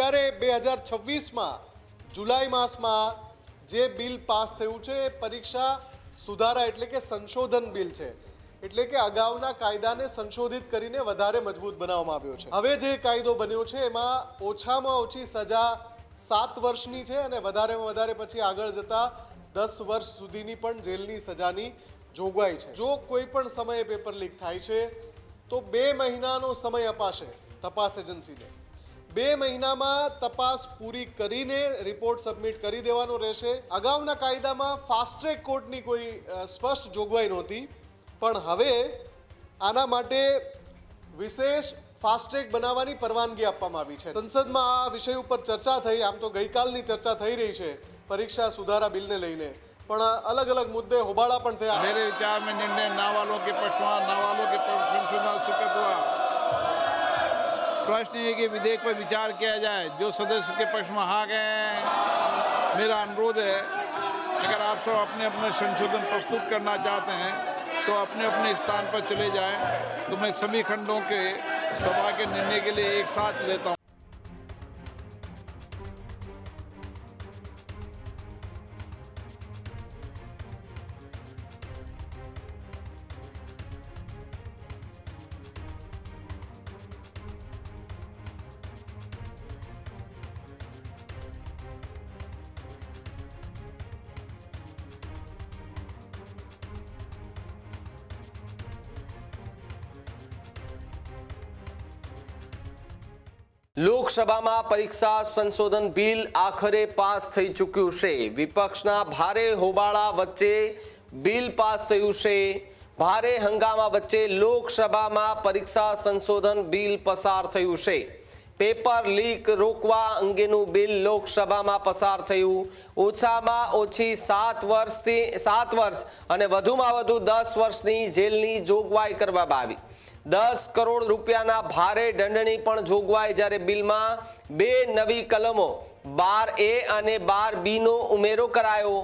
અત્યારે 2026માં જુલાઈ માસમાં જે બિલ પાસ થયું છે એ પરીક્ષા સુધારા એટલે કે સંશોધન બિલ છે, એટલે કે અગાઉના કાયદાને સંશોધિત કરીને વધારે મજબૂત બનાવવામાં આવ્યો છે। હવે જે કાયદો બન્યો છે એમાં ઓછામાં ઓછી સજા 7 વર્ષની છે અને વધારેમાં વધારે પછી આગળ જતા 10 વર્ષ સુધીની પણ જેલની સજાની જોગવાઈ છે। જો કોઈ પણ સમયે પેપર લીક થાય છે તો 2 મહિનાનો સમય અપાશે તપાસ એજન્સીને। 2 મહિનામાં તપાસ પૂરી કરીને રિપોર્ટ સબમિટ કરી દેવાનો રહેશે। અગાઉના કાયદામાં ફાસ્ટ ટ્રેક કોર્ટની કોઈ સ્પષ્ટ જોગવાઈ નહોતી, પણ હવે આના માટે વિશેષ ફાસ્ટ ટ્રેક બનાવવાની પરવાનગી આપવામાં આવી છે। સંસદમાં આ વિષય ઉપર ચર્ચા થઈ, આમ તો ગઈકાલની ચર્ચા થઈ રહી છે પરીક્ષા સુધારા બિલને લઈને, પણ अलग अलग मुद्दे होबाड़ा पण थे। मेरे विचार में निर्णय ना वालों के पक्ष में, ना वालों के पक्ष में स्वीकृत हुआ। प्रश्न ये कि विधेयक पर विचार किया जाए। जो सदस्य के पक्ष में हाँ गए, मेरा अनुरोध है अगर आप सब अपने अपने संशोधन प्रस्तुत करना चाहते हैं तो अपने अपने स्थान पर चले जाएं, तो मैं सभी खंडों के सभा के निर्णय के लिए एक साथ लेता हूँ। લોકસભામાં પરીક્ષા સંશોધન બિલ આખરે પાસ થઈ ચૂક્યું છે। વિપક્ષના ભારે હોબાળા વચ્ચે બિલ પાસ થયું છે। ભારે હંગામા વચ્ચે લોકસભામાં પરીક્ષા સંશોધન બિલ પસાર થયું છે। પેપર લીક રોકવા અંગેનું બિલ લોકસભામાં પસાર થયું। ઓછામાં ઓછી 7 વર્ષ અને વધુમાં વધુ 10 વર્ષની જેલની જોગવાઈ કરવામાં આવી। 10 કરોડ રૂપિયાના ભારે દંડની પણ જોગવાઈ, જ્યારે બિલમાં 2 નવી કલમો 12A અને 12B નો ઉમેરો કરાયો।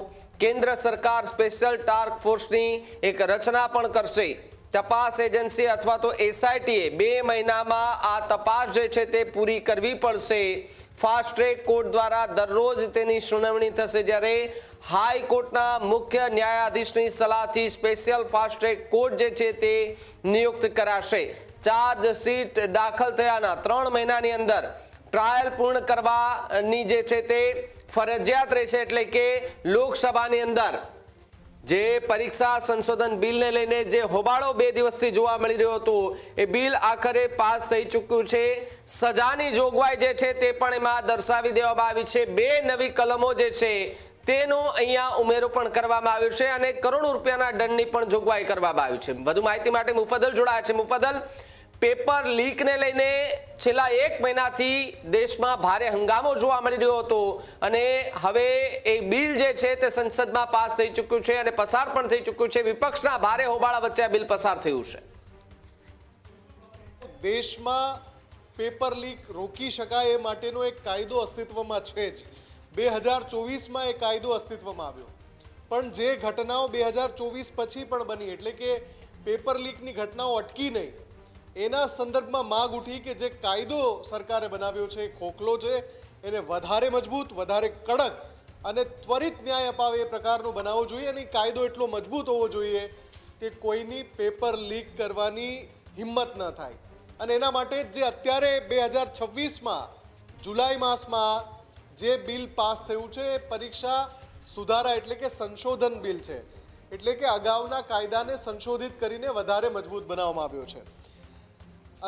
કેન્દ્ર સરકાર સ્પેશિયલ ટાસ્ક ફોર્સની એક રચના પણ કરશે। તપાસ એજન્સી અથવા તો SITએ 2 મહિનામાં આ તપાસ જે છે તે પૂરી કરવી પડશે। ફાસ્ટ ટ્રેક કોર્ટ દ્વારા દરરોજ તેની સુનાવણી થશે, જ્યારે હાઈકોર્ટના મુખ્ય ન્યાયાધીશની સલાહથી સ્પેશિયલ ફાસ્ટ ટ્રેક કોર્ટ જે છે તે નિયુક્ત કરાશે। ચાર્જશીટ દાખલ થયાના 3 મહિનાની અંદર ટ્રાયલ પૂર્ણ કરવાની જે છે તે ફરજિયાત રહેશે। એટલે કે લોકસભાની અંદર જે પરીક્ષા સંશોધન બિલને લઈને જે હોબાળો 2 દિવસથી જોવા મળી રહ્યો હતો એ બિલ આખરે પાસ થઈ ચૂક્યું છે। સજાની જોગવાઈ જે છે તે પણ એમાં દર્શાવી દેવામાં આવી છે। 2 નવી કલમો જે છે તેનો અહીંયા ઉમેરો પણ કરવામાં આવ્યો છે અને કરોડો રૂપિયાના દંડની પણ જોગવાઈ કરવામાં આવી છે। વધુ માહિતી માટે મુફદ્દલ જોડાયા છે। મુફદ્દલ, પેપર લીકને લઈને છેલ્લા 1 મહિનાથી દેશમાં ભારે હંગામો જોવા મળી રહ્યો હતો અને હવે એ બિલ જે છે તે સંસદમાં પાસ થઈ ચૂક્યું છે અને પસાર પણ થઈ ચૂક્યું છે। વિપક્ષના ભારે હોબાળા વચ્ચે આ બિલ પસાર થયું છે। દેશમાં પેપર લીક રોકી શકાય એ માટેનો એક કાયદો અસ્તિત્વમાં છે જ। 2024માં એ કાયદો અસ્તિત્વમાં આવ્યો, પણ જે ઘટનાઓ 2024 પછી પણ બની, એટલે કે પેપર લીકની ઘટનાઓ અટકી નહીં, એના સંદર્ભમાં માંગ ઉઠી કે જે કાયદો સરકારે બનાવ્યો છે એ ખોખલો છે, એને વધારે મજબૂત, વધારે કડક અને ત્વરિત ન્યાય અપાવે એ પ્રકારનો બનાવવો જોઈએ અને કાયદો એટલો મજબૂત હોવો જોઈએ કે કોઈની પેપર લીક કરવાની હિંમત ન થાય। અને એના માટે જે અત્યારે 2026માં જુલાઈ માસમાં જે બિલ પાસ થયું છે એ પરીક્ષા સુધારા એટલે કે સંશોધન બિલ છે, એટલે કે અગાઉના કાયદાને સંશોધિત કરીને વધારે મજબૂત બનાવવામાં આવ્યો છે।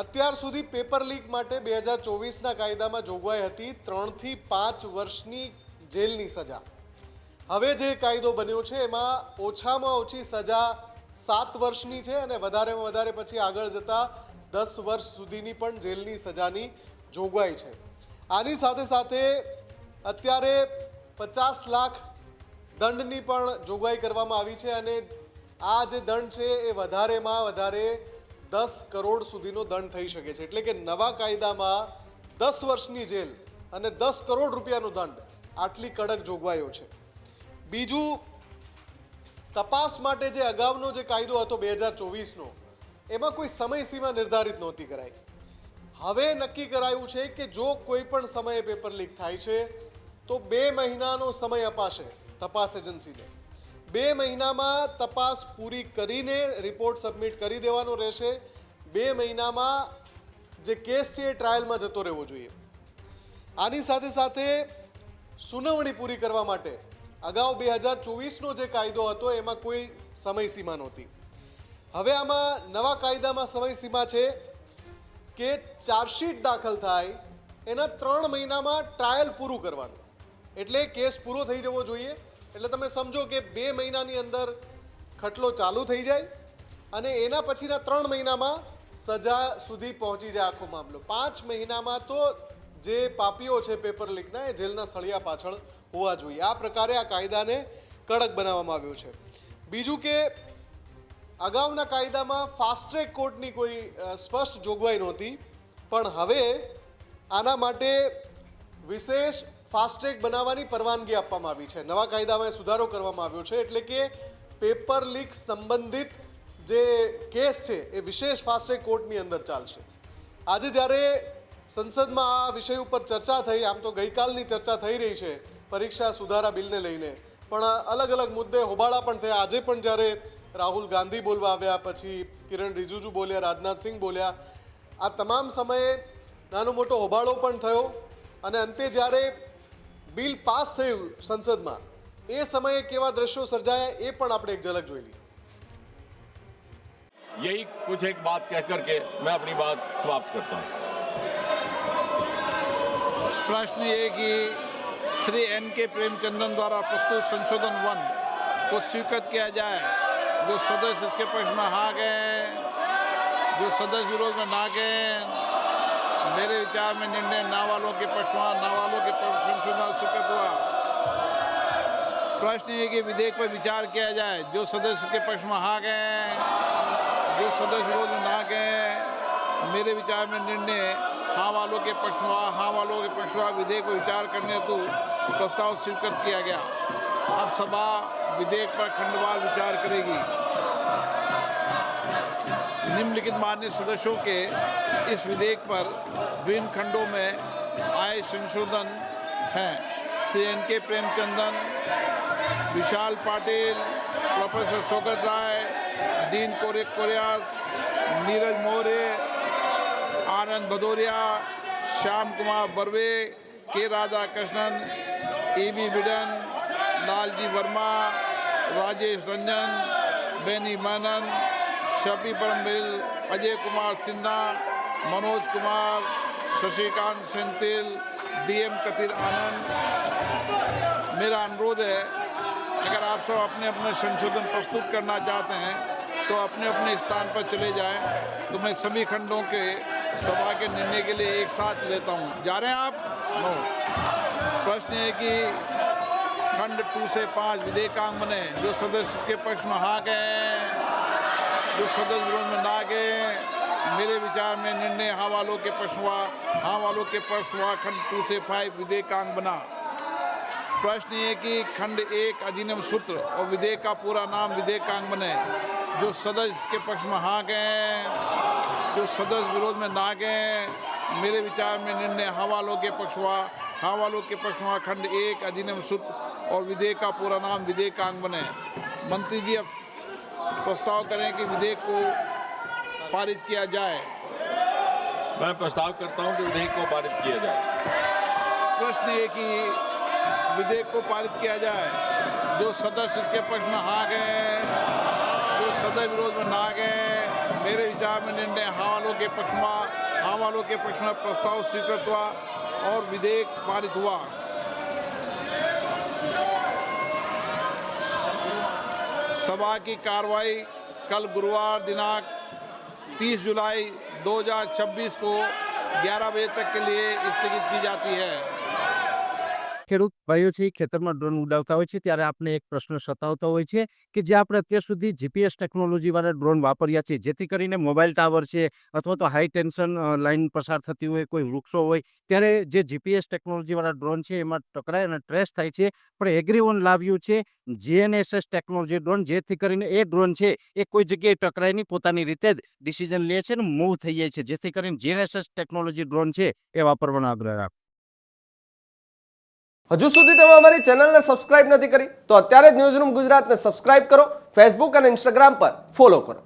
અત્યાર સુધી પેપર લીક માટે 2024ના કાયદામાં જોગવાઈ હતી 3 થી 5 વર્ષની જેલની સજા। હવે જે કાયદો બન્યો છે એમાં ઓછામાં ઓછી સજા 7 વર્ષની છે અને વધારેમાં વધારે પછી આગળ જતા 10 વર્ષ સુધીની પણ જેલની સજાની જોગવાઈ છે। આની સાથે સાથે અત્યારે 50 લાખ દંડની પણ જોગવાઈ કરવામાં આવી છે અને આ જે દંડ છે એ વધારેમાં વધારે 10 કરોડ સુધીનો દંડ થઈ શકે છે। એટલે કે નવા કાયદામાં 10 વર્ષની જેલ અને 10 કરોડ રૂપિયાનો દંડ, આટલી કડક જોગવાઈઓ છે। બીજું, તપાસ માટે જે અગાઉનો જે કાયદો હતો 2024નો, એમાં કોઈ સમયસીમા નિર્ધારિત નહોતી કરાઈ। હવે નક્કી કરાયું છે કે જો કોઈ પણ સમયે પેપર લીક થાય છે તો 2 મહિનાનો સમય અપાશે તપાસ એજન્સીને. 2 મહિનામાં તપાસ પૂરી કરીને રિપોર્ટ સબમિટ કરી દેવાનો રહેશે. 2 મહિનામાં જે કેસ છે એ ટ્રાયલમાં જતો રહેવો જોઈએ. આની સાથે સાથે સુનાવણી પૂરી કરવા માટે અગાઉ 2024નો જે કાયદો હતો એમાં કોઈ સમયસીમા નહોતી. હવે આમાં નવા કાયદામાં સમયસીમા છે કે ચાર્જશીટ દાખલ થાય એના 3 મહિનામાં ટ્રાયલ પૂરું કરવાનું. એટલે કેસ પૂરો થઈ જવો જોઈએ. એટલે તમે સમજો કે 2 મહિનાની અંદર ખટલો ચાલુ થઈ જાય અને એના પછીના 3 મહિનામાં સજા સુધી પહોંચી જાય આખો મામલો. 5 મહિનામાં તો જે પાપીઓ છે પેપર લીકના એ જેલના સળિયા પાછળ હોવા જોઈએ. આ પ્રકારે આ કાયદાને કડક બનાવવામાં આવ્યો છે. બીજું કે અગાઉના કાયદામાં ફાસ્ટ ટ્રેક કોર્ટની કોઈ સ્પષ્ટ જોગવાઈ નહોતી, પણ હવે આના માટે વિશેષ ફાસ્ટ ટ્રેક બનાવવાની પરવાનગી આપવામાં આવી છે. નવા કાયદામાં સુધારો કરવામાં આવ્યો છે. એટલે કે પેપર લીક સંબંધિત જે કેસ છે એ વિશેષ ફાસ્ટ ટ્રેક કોર્ટની અંદર ચાલશે. આજે જ્યારે સંસદમાં આ વિષય ઉપર ચર્ચા થઈ, આમ તો ગઈકાલની ચર્ચા થઈ રહી છે પરીક્ષા સુધારા બિલને લઈને, પણ અલગ અલગ મુદ્દે હોબાળા પણ થયા. આજે પણ જ્યારે રાહુલ ગાંધી બોલવા આવ્યા, પછી કિરણ રિજિજુ બોલ્યા, રાજનાથસિંહ બોલ્યા, આ તમામ સમયે નાનો મોટો હોબાળો પણ થયો અને અંતે જ્યારે બિલ પાસ થયું સંસદમાં એ સમયે કેવા દ્રશ્યો સર્જાયા એ પણ આપણે એક ઝલક જોઈ લઈએ. यही कुछ एक बात कह करके मैं अपनी बात समाप्त करता हूँ. प्रश्न ये कि श्री N.K. प्रेमचंदन द्वारा प्रस्तुत संशोधन 1 को स्वीकृत किया जाए. जो सदस्य इसके पक्ष में हाँ गए, जो सदस्य विरोध में ना गए, मेरे विचार में निर्णय ना वालों के पक्ष में, ना वालों के पक्ष संशोधन स्वीकृत हुआ. प्रश्न ये कि विधेयक पर विचार किया जाए. जो सदस्य के पक्ष में हाँ गए, जो सदस्य विरोध में ना गए, मेरे विचार में निर्णय हाँ वालों के पक्ष में, हाँ वालों के पक्ष में विधेयक पर विचार करने हेतु प्रस्ताव स्वीकृत किया गया. अब सभा विधेयक पर खंडवार विचार करेगी. निम्नलिखित मान्य सदस्यों के इस विधेयक पर विभिन्न खंडों में आए संशोधन हैं. श्री N.K. प्रेमचंदन, विशाल पाटिल, प्रोफेसर शौकत राय, डीन कोरिया, नीरज मौर्य, आनंद भदौरिया, श्याम कुमार बर्वे, के राधाकृष्णन, E.B. बिडन, लालजी वर्मा, राजेश रंजन, बेनी मेनन, शफी परमबिल, अजय कुमार सिन्हा, मनोज कुमार, शशिकांत सेंथिल, DM कथिर आनंद. मेरा अनुरोध है, अगर आप सब अपने अपने संशोधन प्रस्तुत करना चाहते हैं तो अपने अपने स्थान पर चले जाएं. तो मैं सभी खंडों के सभा के निर्णय के लिए एक साथ लेता हूं. जा रहे हैं आप? नो. प्रश्न है कि खंड 2 से 5 विधेयकांग बने. जो सदस्य के पक्ष में हाँ गए, जो सदस्य विरोध में ना गए, मेरे विचार में निर्णय हाँ वालों के पक्ष हुआ, हाँ वालों के पक्ष हुआ. खंड 2 से 5 विधेयकांग बना. प्रश्न ये कि खंड 1 अधिनियम सूत्र और विधेयक का पूरा नाम विधेयकांग बने. जो सदस्य के पक्ष में हाँ गए, जो सदस्य विरोध में ना गए, मेरे विचार में निर्णय हाँ वालों के पक्ष हुआ, हाँ वालों के पक्ष हुआ. खंड 1 अधिनियम सूत्र और विधेयक का पूरा नाम विधेयकांग बने. मंत्री जी अब प्रस्ताव करें कि विधेयक को पारित किया जाए. मैं प्रस्ताव करता हूँ कि विधेयक को पारित किया जाए. प्रश्न ये कि विधेयक को पारित किया जाए. जो सदस्य इसके पक्ष में हाँ गए, जो सदस्य विरोध में ना गए, मेरे विचार में निर्णय हाँ वालों के पक्ष में, हाँ वालों के पक्ष में प्रस्ताव स्वीकृत हुआ और विधेयक पारित हुआ. सभा की कार्रवाई कल गुरुवार दिनांक 30 जुलाई 2026 को 11 बजे तक के लिए स्थगित की जाती है. ખેડૂત ભાઈઓ છે ખેતરમાં ડ્રોન ઉડાવતા હોય છે ત્યારે આપને એક પ્રશ્ન સતાવતો હોય છે કે જે આપણે અત્યાર સુધી જીપીએસ ટેકનોલોજીવાળા ડ્રોન વાપર્યા છે જેથી કરીને મોબાઈલ ટાવર છે અથવા તો હાઈ ટેન્શન લાઇન પસાર થતી હોય કોઈ વૃક્ષો હોય ત્યારે જે જીપીએસ ટેકનોલોજીવાળા ડ્રોન છે એમાં ટકરાય અને ટ્રેસ થાય છે પણ એગ્રીઓન લાવ્યું છે જીએનએસએસ ટેકનોલોજી ડ્રોન જેથી કરીને એ ડ્રોન છે એ કોઈ જગ્યાએ ટકરાય નહીં પોતાની રીતે જ ડિસિઝન લે છે ને મૂવ થઈ જાય છે જેથી કરીને જીએનએસએસ ટેકનોલોજી ડ્રોન છે એ વાપરવાનો આગ્રહ રાખો. હજુ સુધી તમે અમારી ચેનલને સબસ્ક્રાઇબ નથી કરી તો અત્યારે જ ન્યૂઝરૂમ ગુજરાતને સબસ્ક્રાઇબ કરો, ફેસબુક અને ઇન્સ્ટાગ્રામ પર ફોલો કરો.